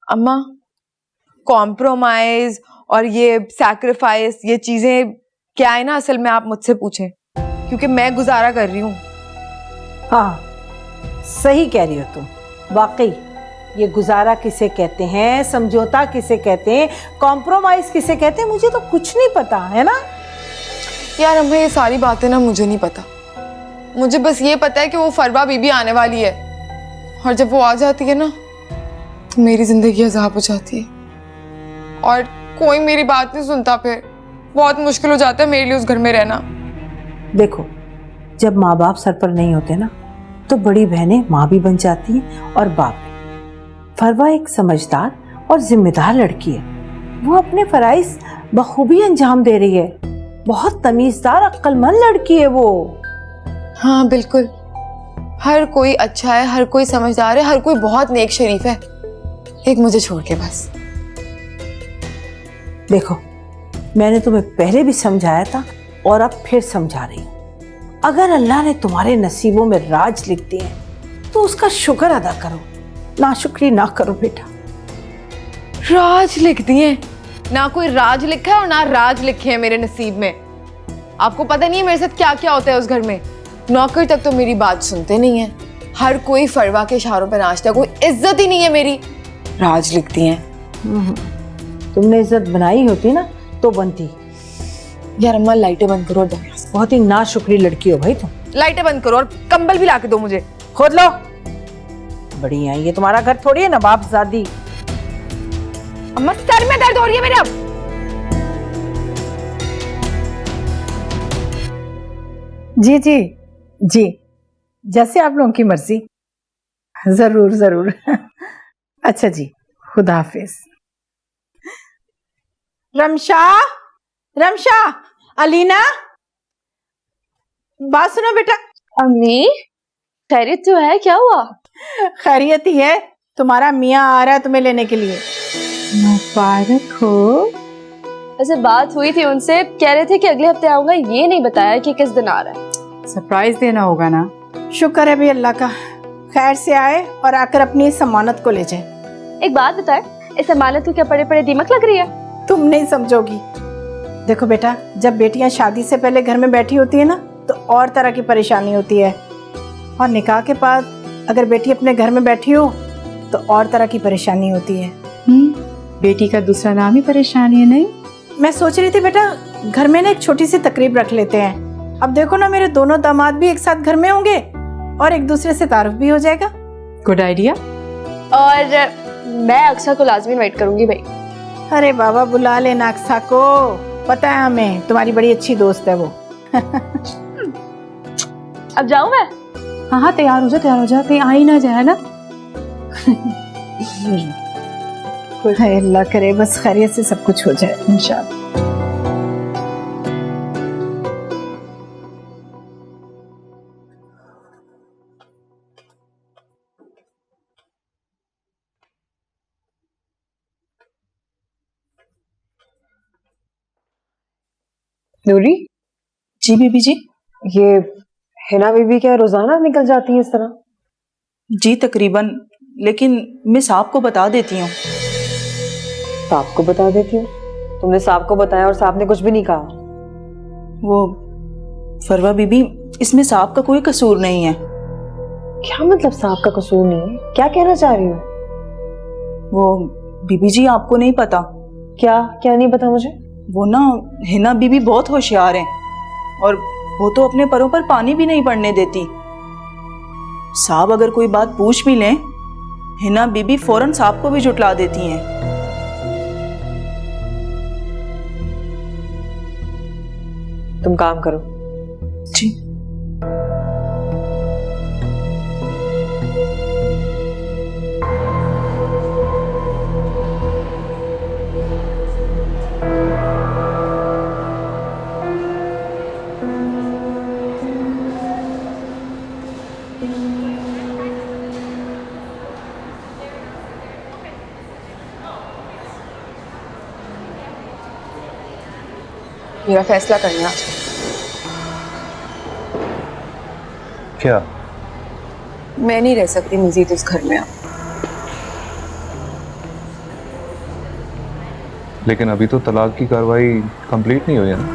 अम्मा, कॉम्प्रोमाइज और ये सैक्रिफाइस, ये चीजें क्या है ना, असल में आप मुझसे पूछें, क्योंकि मैं गुजारा कर रही हूँ। हाँ, सही कह रही हो तुम। वाकई ये गुजारा किसे कहते हैं, समझौता किसे कहते हैं, कॉम्प्रोमाइज किसे कहते हैं, मुझे तो कुछ नहीं पता है ना। यार अम्मा, ये सारी बातें ना मुझे नहीं पता। मुझे बस ये पता है कि वो फरवा बीबी आने वाली है, और जब वो आ जाती है ना तो मेरी जिंदगी अज़ाब हो जाती है और कोई मेरी बात नहीं सुनता। फिर बहुत मुश्किल हो जाता है मेरे लिए उस घर में रहना। देखो, जब माँ बाप सर पर नहीं होते ना तो बड़ी बहनें माँ भी बन जाती हैं और बाप भी। फरवा एक समझदार और जिम्मेदार लड़की है। वो अपने फराइज बखूबी अंजाम दे रही है। बहुत तमीजदार, अक्लमंद लड़की है वो। हाँ बिल्कुल, हर कोई अच्छा है, हर कोई समझदार है, हर कोई बहुत नेक शरीफ है, एक मुझे छोड़ के बस। देखो, मैंने तुम्हें पहले भी समझाया था और अब फिर समझा रही हूँ। अगर अल्लाह ने तुम्हारे नसीबों में राज लिख दिए हैं तो उसका शुक्र अदा करो, नाशुक्री ना करो बेटा। राज लिख दिए? ना कोई राज लिखा है और ना राज लिखे हैं मेरे नसीब में। आपको पता नहीं है मेरे साथ क्या क्या होता है उस घर में। नौकर तक तो मेरी बात सुनते नहीं है, हर कोई फरवा के इशारों पे नाचता है, कोई इज्जत ही नहीं है मेरी। राज लिख दिए हैं। तुमने इज्जत बनाई होती ना तो बनती। यार अम्मा, लाइटें बंद करो। बहुत ही नाशुक्री लड़की हो भाई तुम। लाइटें बंद करो और कंबल भी ला के दो मुझे। खोद लो। बड़ी आई, ये तुम्हारा घर थोड़ी है नवाबजादी। अम्मा, सर में दर्द हो रही है मेरे अब। जी जी जी, जैसे आप लोगों की मर्जी। जरूर जरूर। अच्छा जी, खुदा हाफिज। रमशा, रमशा, अलीना, बात सुनो बेटा। अम्मी, खैरियत तो है? क्या हुआ? खैरियत ही है, तुम्हारा मियाँ आ रहा है तुम्हें लेने के लिए। मुबारक हो। ऐसे बात हुई थी उनसे, कह रहे थे कि अगले हफ्ते आऊंगा, ये नहीं बताया कि किस दिन आ रहा है। सरप्राइज देना होगा ना। शुक्र है भी अल्लाह का, खैर से आए और आकर अपनी इस अमानत को ले जाए। एक बात बताए, इस अमानत को क्या पड़े पड़े दीमक लग रही है? तुम नहीं समझोगी। देखो बेटा, जब बेटियां शादी से पहले घर में बैठी होती है ना तो और तरह की परेशानी होती है, और निकाह के बाद अगर बेटी अपने घर में बैठी हो तो और तरह की परेशानी होती है। बेटी का दूसरा नाम ही परेशानी है। नहीं, मैं सोच रही थी बेटा, घर में ना एक छोटी सी तकरीब रख लेते हैं। अब देखो ना, मेरे दोनों दामाद भी एक साथ घर में होंगे और एक दूसरे से तारुफ भी हो जाएगा। Good idea. और मैं अक्सर को लाजमी इनवाइट करूंगी भाई। अरे बाबा, बुला लेना अक्सा को, पता है हमें तुम्हारी बड़ी अच्छी दोस्त है वो। अब जाऊं मैं? हाँ हाँ, तैयार हो जा, कहीं आ ही ना जाए ना। अल्लाह करे बस खैरियत से सब कुछ हो जाए इंशाअल्लाह। नूरी जी बीबी जी। ये हिना बीबी क्या रोजाना निकल जाती है इस तरह? जी तकरीबन, लेकिन मैं साहब को बता देती हूँ। साहब को बता देती हूँ? तुमने साहब को बताया और साहब ने कुछ भी नहीं कहा? वो फरवा बीबी, इसमें साहब का कोई कसूर नहीं है। क्या मतलब साहब का कसूर नहीं है? क्या कहना चाह रही हो? वो बीबी जी, आपको नहीं पता। क्या क्या नहीं पता मुझे? वो ना हिना बीबी बहुत होशियार हैं और वो तो अपने परों पर पानी भी नहीं पड़ने देती। साहब अगर कोई बात पूछ भी लें, हिना बीबी फौरन साहब को भी जुटला देती हैं। तुम काम करो। जी। मेरा फैसला करना। क्या? मैं नहीं रह सकती मजीद उस घर में अब। लेकिन अभी तो तलाक की कार्रवाई कंप्लीट नहीं हुई है ना,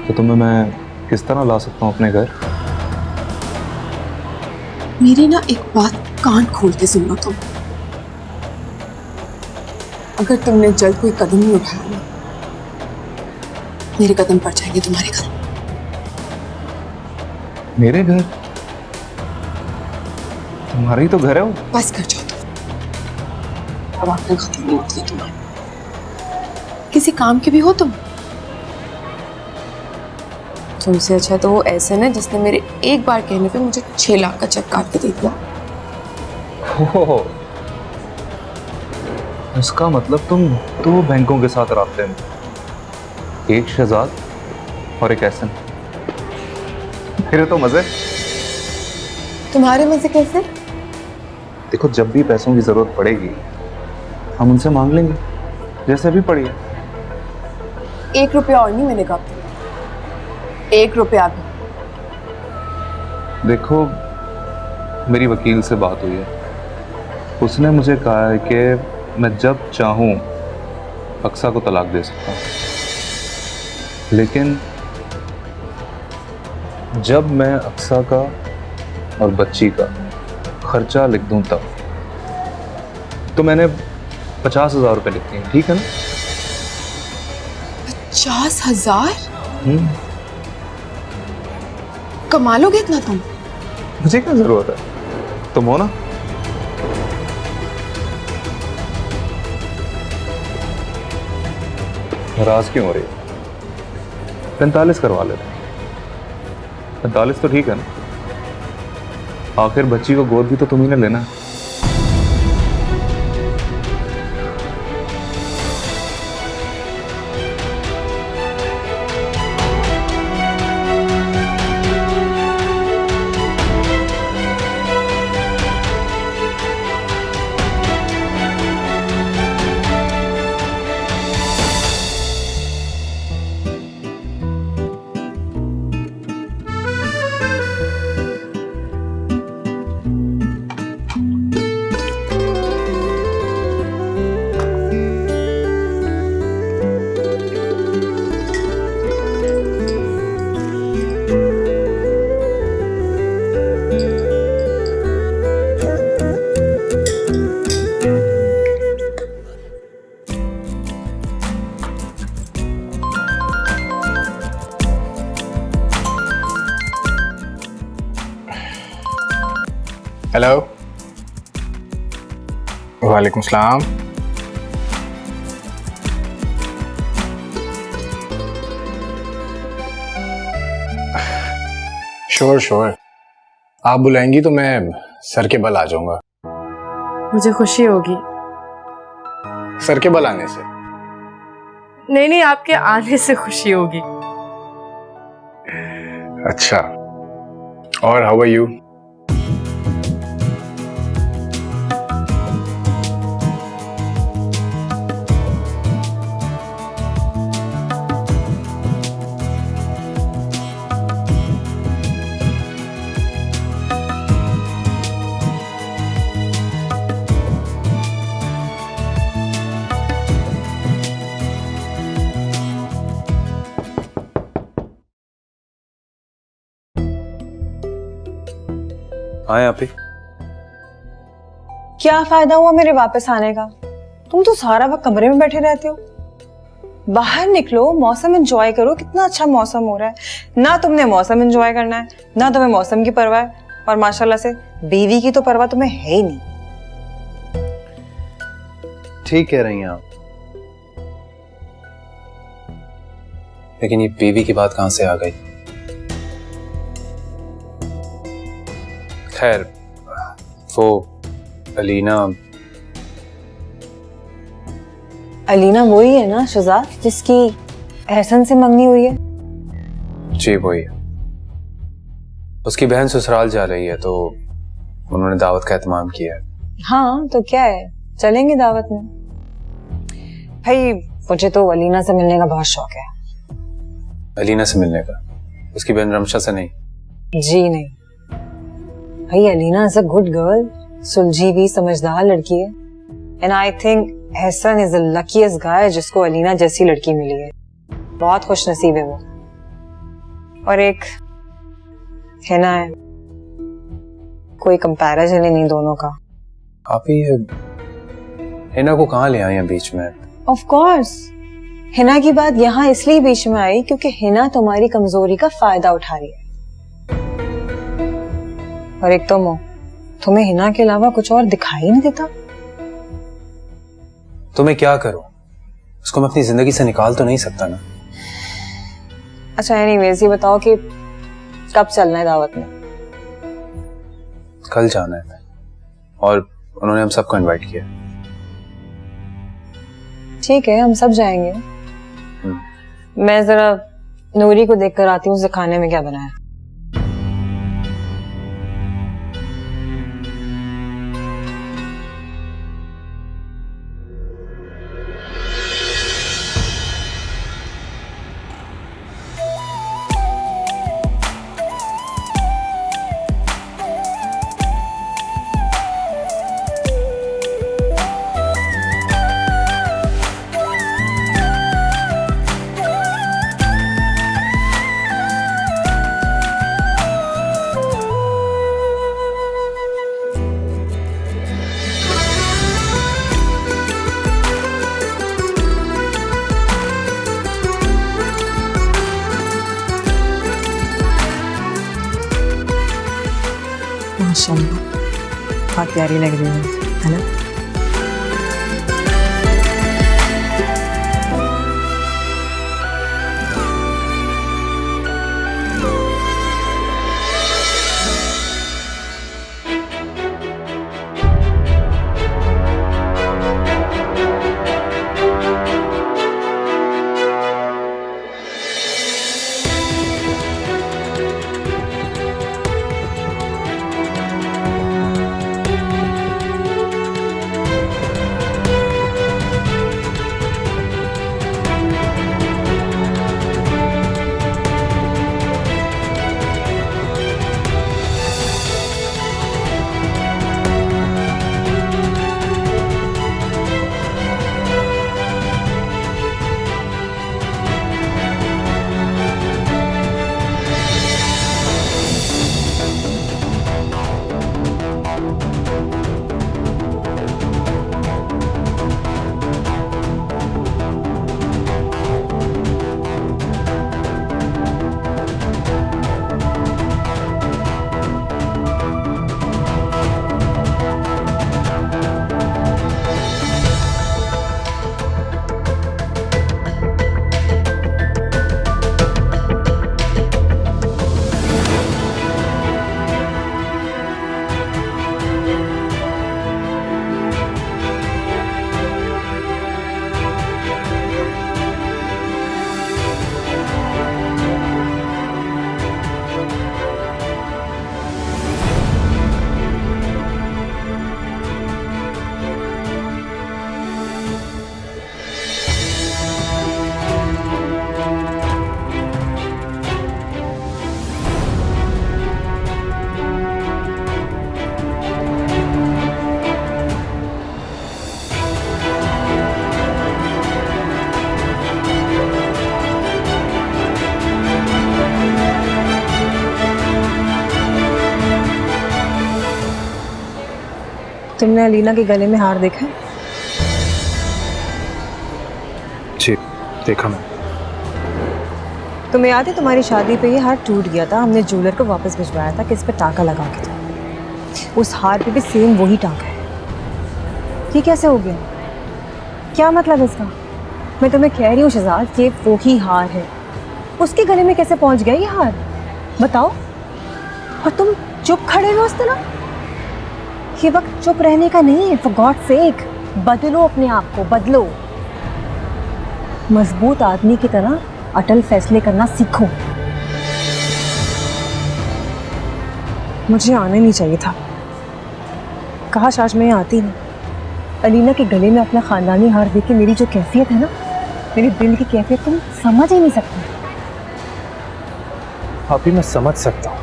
तो तुम्हें मैं किस तरह ला सकता हूँ अपने घर? मेरी ना एक बात कान खोल के सुन लो तुम। अगर तुमने जल्द कोई कदम नहीं उठाया ना, मेरे कदम पड़ जाएंगे तुम्हारे घर। मेरे घर? तुम्हारा ही तो घर है वो। बस कर जाओ तुम, अब आपने खत्म नहीं होती तुम्हारी। किसी काम के भी हो तुम। तुमसे अच्छा तो वो ऐसे ना जिसने मेरे एक बार कहने पे मुझे 6 लाख का चेक काट के दे दिया। हो, इसका मतलब तुम 2 बैंकों के साथ राब्ते में, एक शहजाद और एक एहसन। फिर तो मजे। तुम्हारे मजे कैसे? देखो, जब भी पैसों की जरूरत पड़ेगी हम उनसे मांग लेंगे, जैसे अभी पड़ी है। 1 रुपया और नहीं मिलेगा, 1 रुपया भी। देखो, मेरी वकील से बात हुई है, उसने मुझे कहा है कि मैं जब चाहूं अक्सा को तलाक दे सकता हूं, लेकिन जब मैं अक्सा का और बच्ची का खर्चा लिख दूं तब। तो मैंने 50,000 रुपए लिख दिए, ठीक है ना? 50,000? कमा लोगे इतना तुम? मुझे क्या जरूरत है, तुम हो ना। नाराज क्यों हो रही है? 45 करवा लेते। 45 तो ठीक है ना, आखिर बच्ची को गोद भी तो तुम्ही ने लेना है। हेलो, वालेकुम सलाम। श्योर श्योर, आप बुलाएंगी तो मैं सर के बल आ जाऊंगा। मुझे खुशी होगी। सर के बल आने से? नहीं नहीं, आपके आने से खुशी होगी। अच्छा, और हाउ आर यू? हाँ यहाँ पे क्या फायदा हुआ मेरे वापस आने का? तुम तो सारा वक्त कमरे में बैठे रहते हो। बाहर निकलो, मौसम एंजॉय करो। कितना अच्छा मौसम हो रहा है। ना तुमने मौसम एंजॉय करना है, ना तुम्हें मौसम की परवाह है, और माशाल्लाह से बीवी की तो परवाह तुम्हें है ही नहीं। ठीक कह रही हैं आप, लेकिन ये बीवी की बात कहां से आ गई? खैर, वो अलीना वही है ना शहजाद, जिसकी एहसन से मंगनी हुई है? जी वही। उसकी बहन ससुराल जा रही है तो उन्होंने दावत का एहतमाम किया है। हाँ तो क्या है, चलेंगे दावत में। भाई मुझे तो अलीना से मिलने का बहुत शौक है। अलीना से मिलने का? उसकी बहन रमशा से नहीं? जी नहीं भाई, Alina is a good girl, सुलझी हुई समझदार लड़की है। And I think Ehsan is the luckiest guy जिसको अलीना जैसी लड़की मिली है। बहुत खुश नसीब है वो। और एक हिना है, कोई कंपैरिजन ही नहीं दोनों का। आप ही हिना को कहाँ ले आए हैं बीच में? ऑफ कोर्स हिना की बात यहाँ इसलिए बीच में आई क्योंकि हिना तुम्हारी कमजोरी का फायदा उठा रही है। और एक तुम हो, तुम्हें हिना के अलावा कुछ और दिखाई नहीं देता। तो मैं क्या करूं? उसको मैं अपनी जिंदगी से निकाल तो नहीं सकता ना। अच्छा एनीवेज ये बताओ कि कब चलना है दावत में? कल जाना है और उन्होंने हम सबको इनवाइट किया। ठीक है हम सब जाएंगे। मैं जरा नूरी को देखकर आती हूँ उसे खाने में क्या बनाया। माशाल्लाह बहुत प्यारी लग रही है ना? तुमने अलीना के गले में हार देखा है? जी देखा मैं। तुम्हें याद है तुम्हारी शादी पे ये हार टूट गया था, हमने ज्वेलर को वापस भिजवाया था कि इस पे टाका लगा के दो। उस हार पे भी सेम वही टाका है। ये कैसे हो गया? क्या मतलब इसका? मैं तुम्हें कह रही हूँ शहजाद कि वो ही हार है, उसके गले में कैसे पहुंच गया ये हार? बताओ। और तुम चुप खड़े हो उस तरह? ये वक्त चुप रहने का नहीं है। फॉर गॉड सेक बदलो अपने आप को, बदलो। मजबूत आदमी की तरह अटल फैसले करना सीखो। मुझे आना नहीं चाहिए था, काश आज मैं यहाँ आती नहीं। अलीना के गले में अपना खानदानी हार देख के मेरी जो कैफियत है ना, मेरे दिल की कैफियत तुम समझ ही नहीं सकते। अभी मैं समझ सकता हूँ,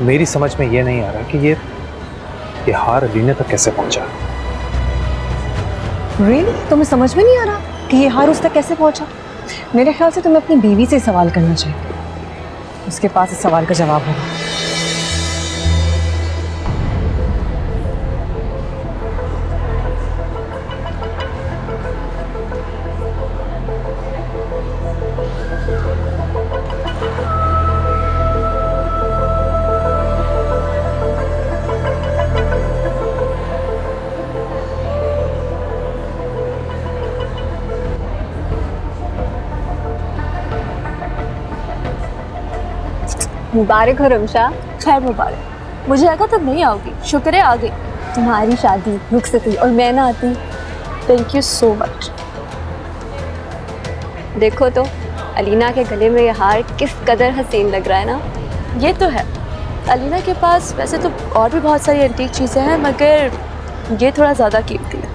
मेरी समझ में ये नहीं आ रहा कि ये हार अलीना तक कैसे पहुंचा? रियली तुम्हें समझ में नहीं आ रहा कि ये हार उस तक कैसे पहुंचा? मेरे ख्याल से तुम्हें अपनी बीवी से सवाल करना चाहिए, उसके पास इस सवाल का जवाब होगा। मुबारक हो रमशा। खैर मुबारक। मुझे लगा तुम नहीं आओगी, शुक्र है आ गई। तुम्हारी शादी रुक से थी और मैं ना आती। Thank you so much. देखो तो अलीना के गले में ये हार किस कदर हसीन लग रहा है ना। ये तो है, अलीना के पास वैसे तो और भी बहुत सारी एंटीक चीज़ें हैं, मगर ये थोड़ा ज़्यादा कीमती है।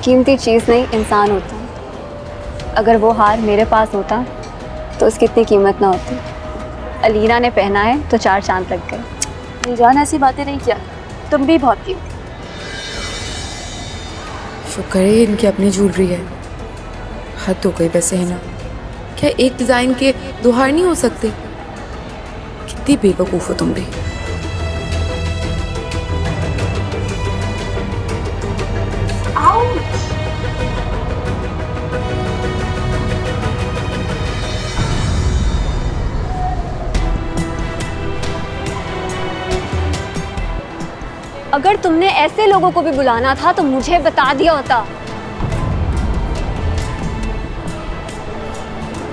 कीमती चीज़ नहीं, इंसान होता है। अगर वो हार मेरे पास होता तो उसकी इतनी कीमत ना होती। अलीना ने पहना है तो 4 चांद लग गए। जान ऐसी बातें नहीं किया, तुम भी बहुत कीमती। शुक्र है इनकी अपनी ज्वेलरी है। हद हो गई वैसे है ना, क्या एक डिजाइन के 2 हार नहीं हो सकते? कितनी बेवकूफ हो तुम भी। अगर तुमने ऐसे लोगों को भी बुलाना था तो मुझे बता दिया होता।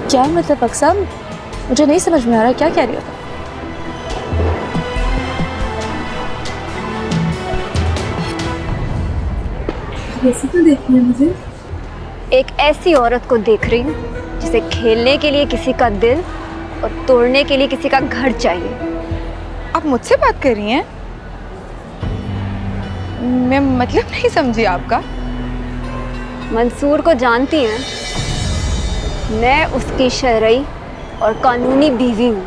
क्या मतलब अक्सर, मुझे नहीं समझ में आ रहा क्या कह रही हो। कैसे तो देखनी है मुझे? एक ऐसी औरत को देख रही हूँ जिसे खेलने के लिए किसी का दिल और तोड़ने के लिए किसी का घर चाहिए। आप मुझसे बात कर रही हैं? मैं मतलब नहीं समझी आपका। मंसूर को जानती हैं? मैं उसकी शरई और कानूनी बीवी हूँ।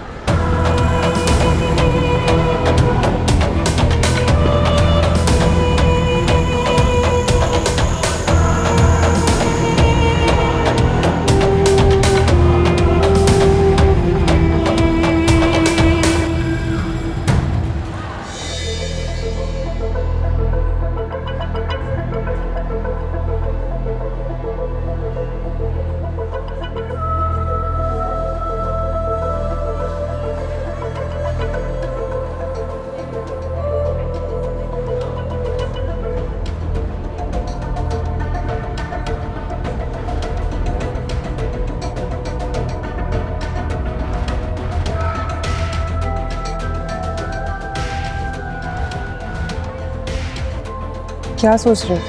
क्या सोच रहे हो?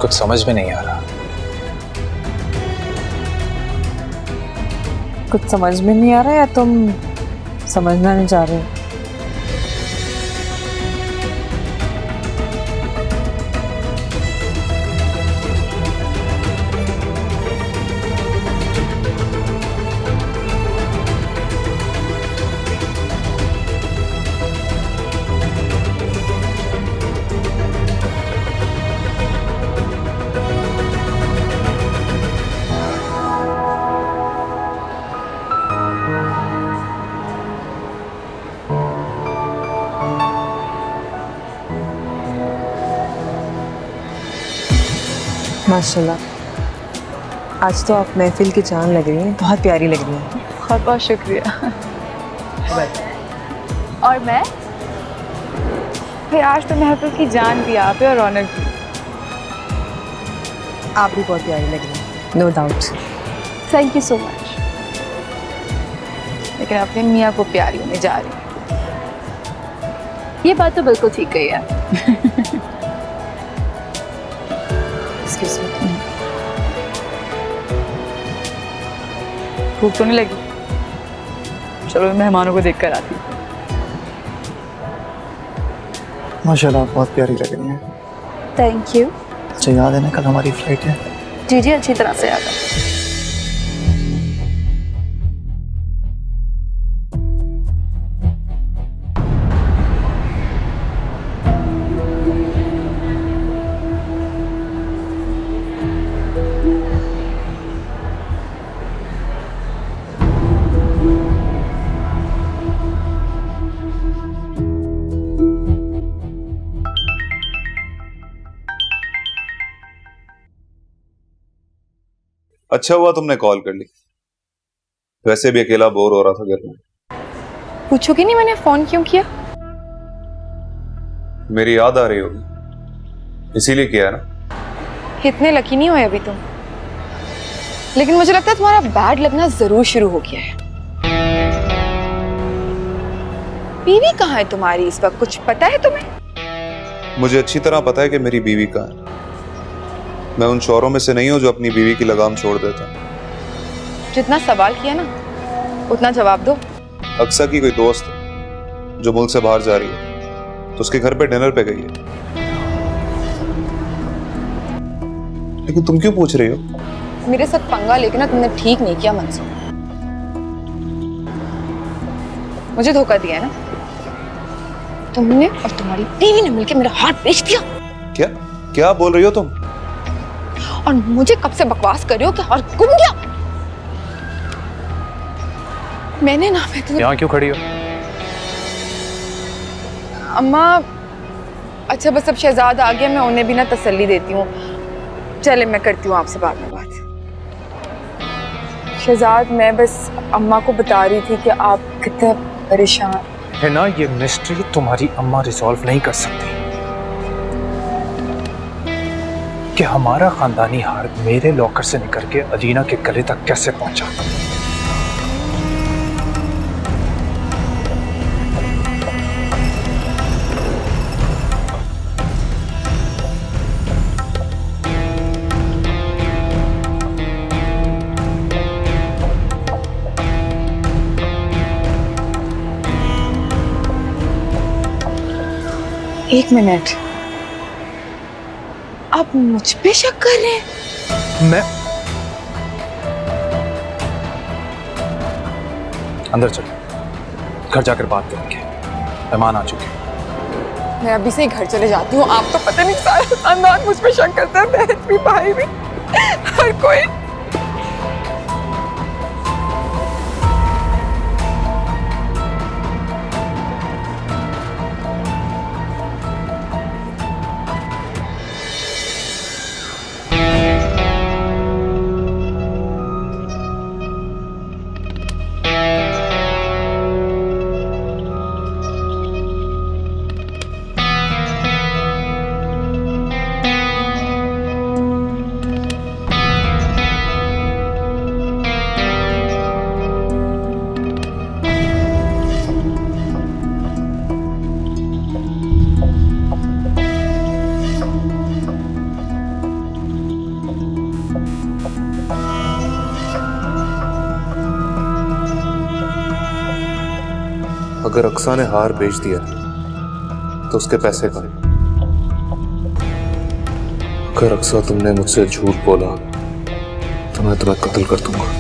कुछ समझ में नहीं आ रहा। कुछ समझ में नहीं आ रहा या तुम समझना नहीं चाह रहे हो? माशाल्लाह, आज तो आप महफिल की जान लग रही हैं, बहुत प्यारी लग रही हैं। बहुत बहुत शुक्रिया। और मैं फिर आज तो महफिल की जान भी आप है और रौनक भी। आप भी बहुत प्यारी लग रही हैं, no doubt. Thank you so much. लेकिन अपने मियाँ को प्यारी होने जा रही है। ये बात तो बिल्कुल ठीक कही है। Excuse me। भूख तो नहीं लगी? चलो मैं मेहमानों को देख कर आती हूँ। माशाल्लाह बहुत प्यारी लग रही है। Thank you. अच्छा याद है ना कल हमारी फ्लाइट है? जी जी, अच्छी तरह से याद है। अच्छा हुआ तुमने कॉल कर ली, वैसे भी अकेला बोर हो रहा था घर में। पूछोगे नहीं मैंने फोन क्यों किया? मेरी याद आ रही होगी इसीलिए किया ना। इतने लकी नहीं हुए अभी तुम, लेकिन मुझे लगता है तुम्हारा बैड लगना जरूर शुरू हो गया है। बीवी कहाँ है तुम्हारी इस वक्त, कुछ पता है तुम्हें? मुझे अच्छी तरह पता है कि मेरी बीवी कहाँ है। मैं उन शौहरों में से नहीं हूं जो अपनी बीवी की लगाम छोड़ देता। जितना सवाल किया ना उतना जवाब दो। अक्सा की कोई दोस्त है जो मुल्क से बाहर जा रही है, तो उसके घर पे डिनर पे गई है। लेकिन तुम क्यों पूछ रही हो? मेरे साथ पंगा लेके ना तुमने ठीक नहीं किया मंसूर, मुझे धोखा दिया है ना तुमने, और तुम्हारी बीवी ने मिलकर मेरा हार्ट बेच दिया। क्या क्या बोल रही हो तुम? और मुझे कब से बकवास कर रहे हो कि और गुम गया? मैंने ना मैं तो यहाँ क्यों खड़ी हो? अम्मा अच्छा बस अब शहजाद आ गया, मैं उन्हें भी ना तसल्ली देती हूँ। चले मैं करती हूँ आपसे बाद में बात। शहजाद मैं बस अम्मा को बता रही थी कि आप कितने परेशान है ना, ये मिस्ट्री तुम्हारी अम्मा रिजॉल्व नहीं कर सकती कि हमारा खानदानी हार मेरे लॉकर से निकल के अलीना के गले तक कैसे पहुंचा। एक मिनट, आप मुझ पे शक कर रहे हैं? मैं अंदर चलो, घर जाकर बात करेंगे, मेहमान आ चुके हैं। मैं अभी से ही घर चले जाती हूँ। आप तो पता नहीं सारा खानदान मुझ पे शक करता है, बहन भी भाई भी हर कोई। अगर अक्सा ने हार बेच दिया तो उसके पैसे कहाँ? अगर अक्सा तुमने मुझसे झूठ बोला तो मैं तुम्हें कत्ल कर दूंगा।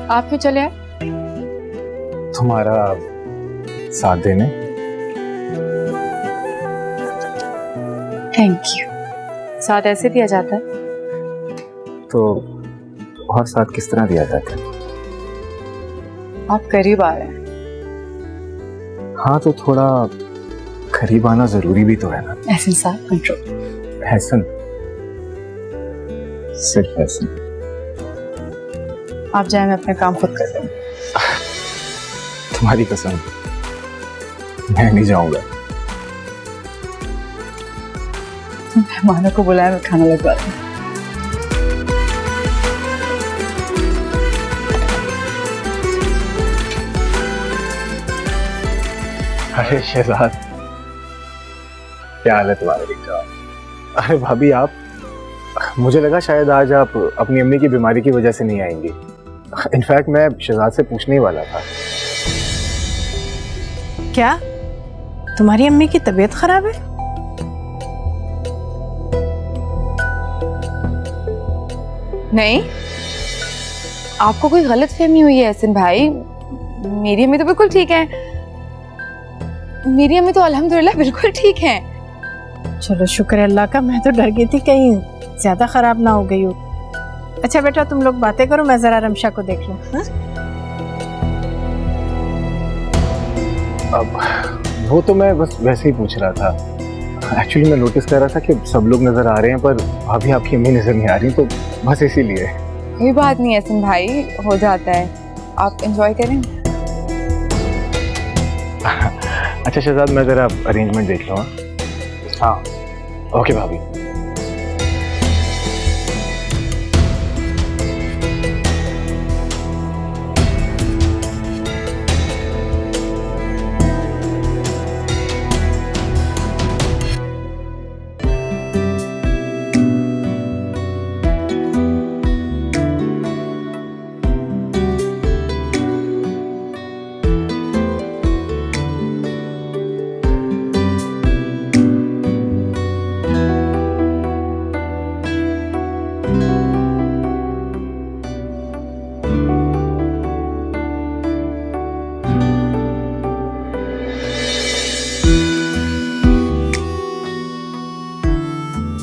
आप क्यों चले आए? तुम्हारा साथ देने। Thank you. साथ ऐसे दिया जाता है? तो और साथ किस तरह दिया जाता है? आप करीब आ रहे हैं। हाँ तो थोड़ा करीब आना जरूरी भी तो है ना। एहसन साहब कंट्रोल। एहसन, सिर्फ एहसन। आप जाए, मैं अपने काम खुद कर लूँ। तुम्हारी कसम, मैं नहीं जाऊंगा। मेहमानों को बुलाया, मैं खाना लगवा दूँ। अरे शहजाद, क्या हाल है तुम्हारे? अरे भाभी, आप मुझे लगा शायद आज आप अपनी अम्मी की बीमारी की वजह से नहीं आएंगी। इनफैक्ट मैं शहजाद से पूछने ही वाला था। क्या तुम्हारी अम्मी की तबीयत खराब है? नहीं, आपको कोई गलत फहमी हुई है एहसन भाई। मेरी अम्मी तो बिल्कुल ठीक है। मेरी अम्मी तो अल्हम्दुलिल्लाह बिल्कुल ठीक है। चलो शुक्र है अल्लाह का, मैं तो डर गई थी कहीं ज्यादा खराब ना हो गई हो। अच्छा बेटा तुम लोग बातें करो, मैं जरा रमशा को देख लूं। हाँ? अब वो तो मैं बस वैसे ही पूछ रहा था। एक्चुअली मैं नोटिस कर रहा था कि सब लोग नजर आ रहे हैं पर अभी आपकी अम्मी नजर नहीं आ रही, तो बस इसीलिए। कोई बात नहीं एहसन भाई, हो जाता है। आप एंजॉय करें। अच्छा शहजाद, मैं जरा अरेंजमेंट देख लूँ। हाँ ओके भाभी।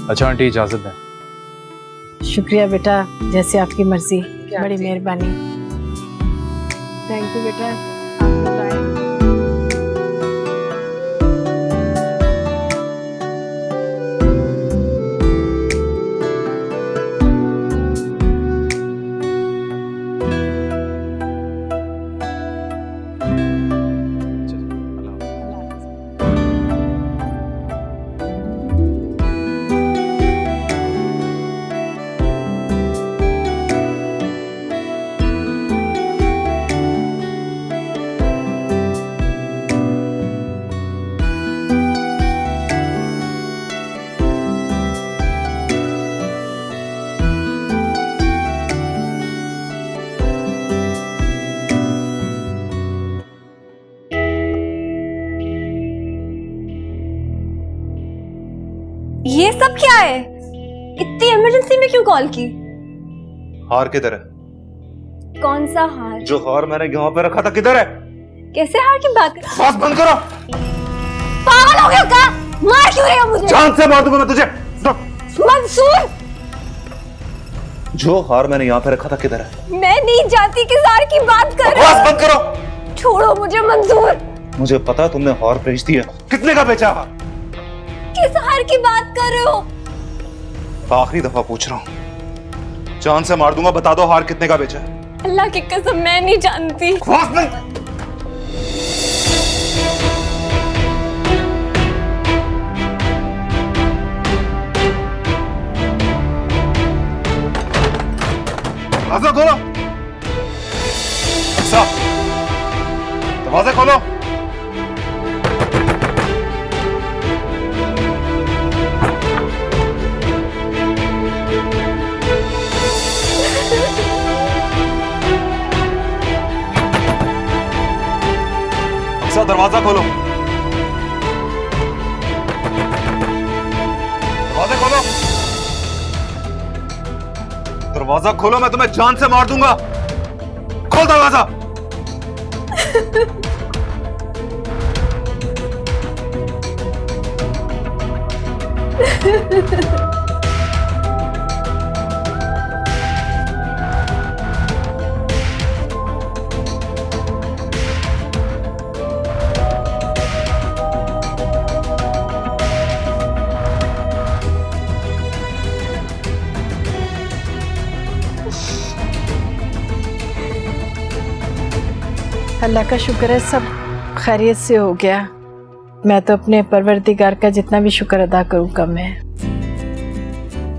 अच्छा आंटी, इजाजत दें। शुक्रिया बेटा, जैसे आपकी मर्जी। बड़ी मेहरबानी। थैंक यू बेटा। आप लोग आए। ये सब क्या है? इतनी इमरजेंसी में क्यों कॉल की? हार किधर है? कौन सा हार? जो हार मैंने यहाँ पे रखा था किधर है? कैसे हार की बात कर? बस बंद करो। पागल हो गया क्या? मार क्यों रहे हो मुझे? जान से मार दूंगा मैं तुझे। मंसूर, जो हार मैंने यहाँ पे रखा था किधर है? मैं नहीं जानती किस हार की बात कर रहे हो। बस बंद करो। छोड़ो मुझे मंसूर। मुझे पता है तुमने हार बेच दिया। कितने का बेचा हार? किस हार की बात कर रहे हो? आखिरी दफा पूछ रहा हूँ, जान से मार दूंगा। बता दो हार कितने का बेचा है? अल्लाह की कसम मैं नहीं जानती। दरवाजा खोलो। दरवाजा खोलो। दरवाजा खोलो। दरवाजा खोलो। दरवाजा खोलो, मैं तुम्हें जान से मार दूंगा। खोल दरवाजा। अल्लाह का शुक्र है सब खैरियत से हो गया। मैं तो अपने परवरदिगार का जितना भी शुक्र अदा करूँ कम है।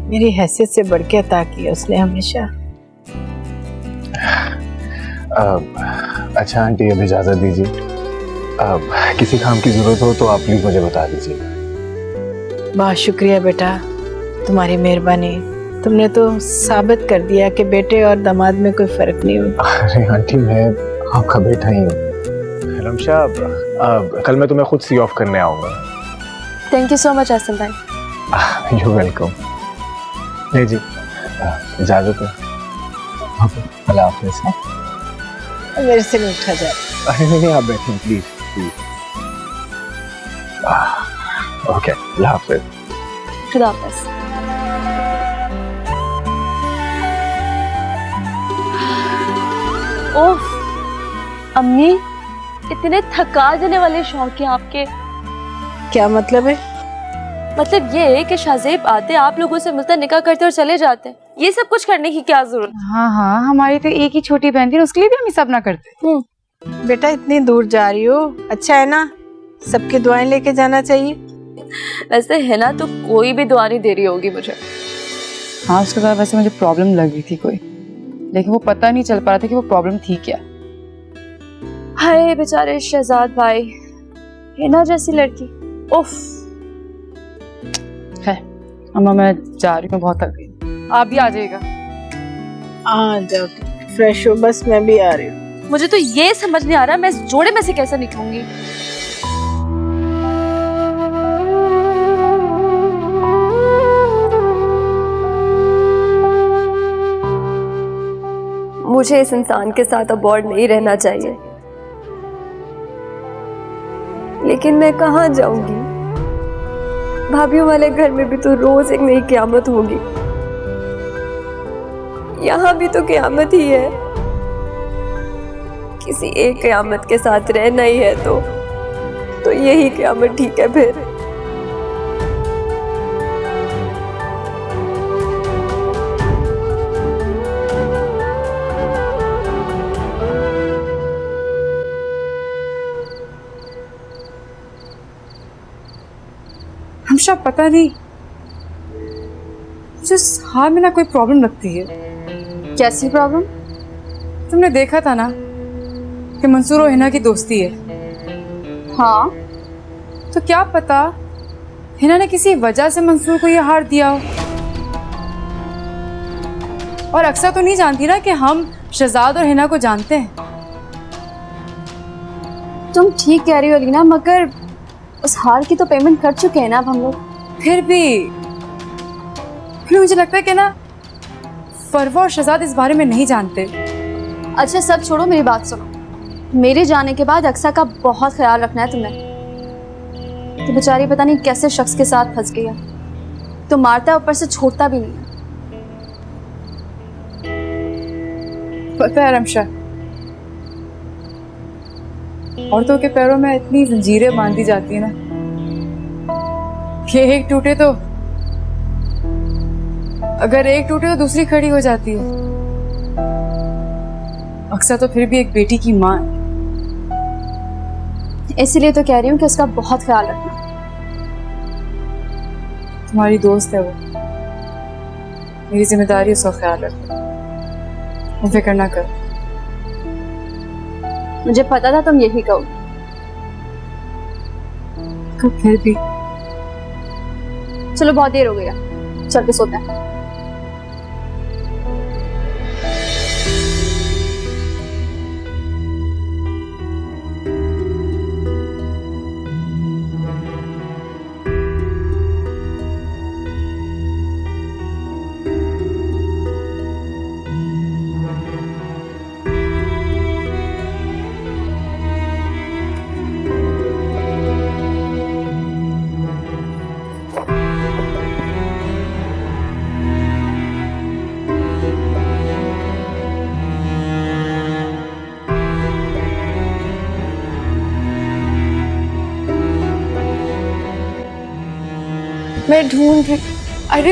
मेरी हैसियत से बढ़ के अता किया उसने हमेशा। अच्छा आंटी, अब इजाज़त दीजिए। किसी काम की ज़रूरत हो तो आप प्लीज़ मुझे बता दीजिए। बहुत शुक्रिया बेटा, तुम्हारी मेहरबानी। तुमने तो साबित कर दिया कि बेटे और दामाद में कोई फर्क नहीं होता। अरे आंटी मैं आपका बेटा ही हूँ। रमशा कल मैं तुम्हें खुद सी ऑफ करने आऊँगा। Thank you so much Asim भाई। You welcome. नहीं जी इजाज़त है। अल्लाह हाफिज़। मेरे से नहीं उठा जाता। अरे नहीं आप बैठें प्लीज प्लीज। ओके अल्लाह हाफिज़। खुदा हाफिज़। ओह अम्मी, इतने थका देने वाले शौक हैं आपके। क्या मतलब है? मतलब ये है कि शाहजेब आते, आप लोगों से मिलते, निकाह करते और चले जाते हैं। ये सब कुछ करने की क्या जरूरत? हाँ हाँ, हमारी तो एक ही छोटी बहन थी, उसके लिए भी हम ये सब ना करते। बेटा इतनी दूर जा रही हो, अच्छा है ना, सबकी दुआएं लेके जाना चाहिए। वैसे है ना, तो कोई भी दुआ नहीं दे रही होगी मुझे। हाँ, उसके बाद वैसे मुझे प्रॉब्लम लग रही थी कोई, लेकिन वो पता नहीं चल पा रहा था कि वो प्रॉब्लम थी क्या। हाय बेचारे शहजाद भाई, हिना जैसी लड़की। उफ। है अम्मा, मैं जा रही हूँ, बहुत थक गई। आप भी आ जाइएगा। आ जाओ, फ्रेश हो, बस मैं भी आ रही हूँ। मुझे तो ये समझ नहीं आ रहा मैं इस जोड़े में से कैसे निकलूंगी। मुझे इस इंसान के साथ अबॉर्ड नहीं रहना चाहिए, लेकिन मैं कहाँ जाऊंगी? भाभियों वाले घर में भी तो रोज एक नई क़यामत होगी, यहाँ भी तो क़यामत ही है। किसी एक क़यामत के साथ रहना ही है तो यही क़यामत ठीक है फिर। हमशा पता नहीं मुझे उस हार में ना कोई प्रॉब्लम लगती है। कैसी प्रॉब्लम? तुमने देखा था ना कि मंसूर और हिना की दोस्ती है। हाँ, तो क्या पता हिना ने किसी वजह से मंसूर को ये हार दिया हो। और अक्सर तो नहीं जानती ना कि हम शहजाद और हिना को जानते हैं। तुम ठीक कह रही हो अलीना, मगर उस हार की तो पेमेंट कर चुके हैं ना अब हम लोग। फिर मुझे लगता है कि ना फरवा और शहजाद इस बारे में नहीं जानते। अच्छा सब छोड़ो, मेरी बात सुनो। मेरे जाने के बाद अक्सा का बहुत ख्याल रखना है तुम्हें। तो बेचारी पता नहीं कैसे शख्स के साथ फंस गई है, तो मारता है ऊपर से छोड़ता भी नहीं है। पता है रमशा, औरतों के पैरों में इतनी जंजीरें बांधी जाती है ना कि एक टूटे तो दूसरी खड़ी हो जाती है। अक्सर तो फिर भी एक बेटी की माँ है। इसीलिए तो कह रही हूँ कि उसका बहुत ख्याल रखना। तुम्हारी दोस्त है वो, मेरी जिम्मेदारी उसका ख्याल रखना। तुम फिक्र ना कर। मुझे पता था तुम यही कहोगे। फिर भी चलो बहुत देर हो गई है, चल के सोते हैं।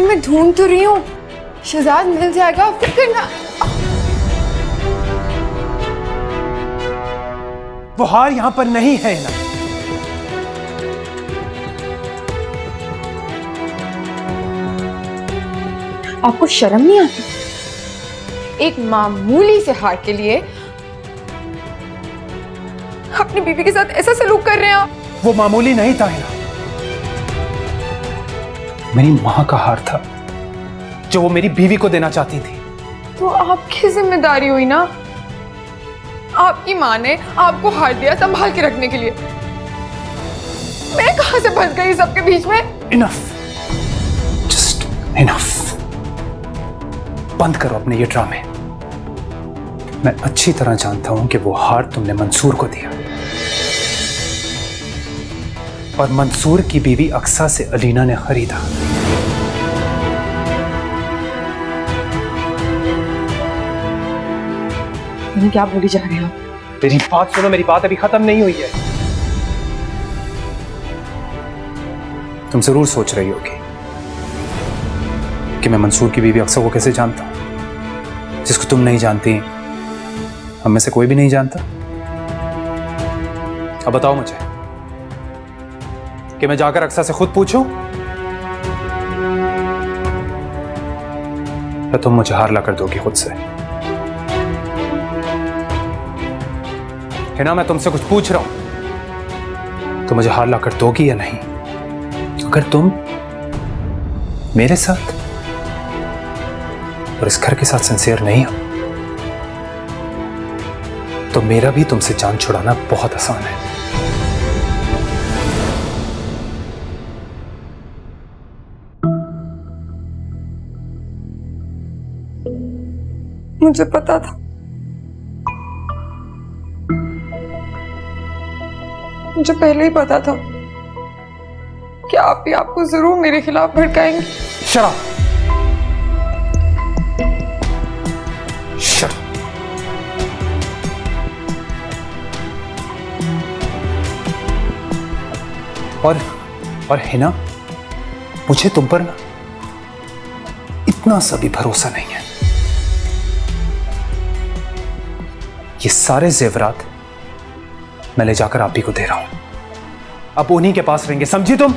मैं ढूंढ तो रही हूँ। शहजाद मिल जाएगा, फिक्र ना। वो हार यहाँ पर नहीं है ना। आपको शर्म नहीं आती? एक मामूली से हार के लिए अपनी बीवी के साथ ऐसा सलूक कर रहे हैं आप। वो मामूली नहीं था हिना, मेरी माँ का हार था जो वो मेरी बीवी को देना चाहती थी। तो आपकी जिम्मेदारी हुई ना, आपकी माँ ने आपको हाथ दिया संभाल के रखने के लिए। मैं कहां से फंस गई सबके बीच में? Enough, just enough. बंद करो अपने ये ड्रामे। मैं अच्छी तरह जानता हूं कि वो हार तुमने मंसूर को दिया, और मंसूर की बीवी अक्सा से अलीना ने खरीदा। क्या बोली जा रहे हैं आप? मेरी बात सुनो, मेरी बात अभी खत्म नहीं हुई है। तुम जरूर सोच रही होगी कि मैं मंसूर की बीवी अक्सा को कैसे जानता हूं, जिसको तुम नहीं जानती, हम में से कोई भी नहीं जानता। अब बताओ मुझे कि मैं जाकर अक्सा से खुद पूछूं, या तुम मुझे हार ला कर दोगी खुद से? है ना, मैं तुमसे कुछ पूछ रहा हूं, तो मुझे हार ला कर दोगी या नहीं? अगर तुम मेरे साथ और इस घर के साथ सिंसियर नहीं हो, तो मेरा भी तुमसे जान छुड़ाना बहुत आसान है। मुझे पता था, मुझे पहले ही पता था कि आप भी आपको जरूर मेरे खिलाफ भड़काएंगे। शराब, शराब। और हिना, मुझे तुम पर ना इतना सा भी भरोसा नहीं है। ये सारे जेवरात मैं ले जाकर आप ही को दे रहा हूं, अब उन्हीं के पास रहेंगे, समझी तुम?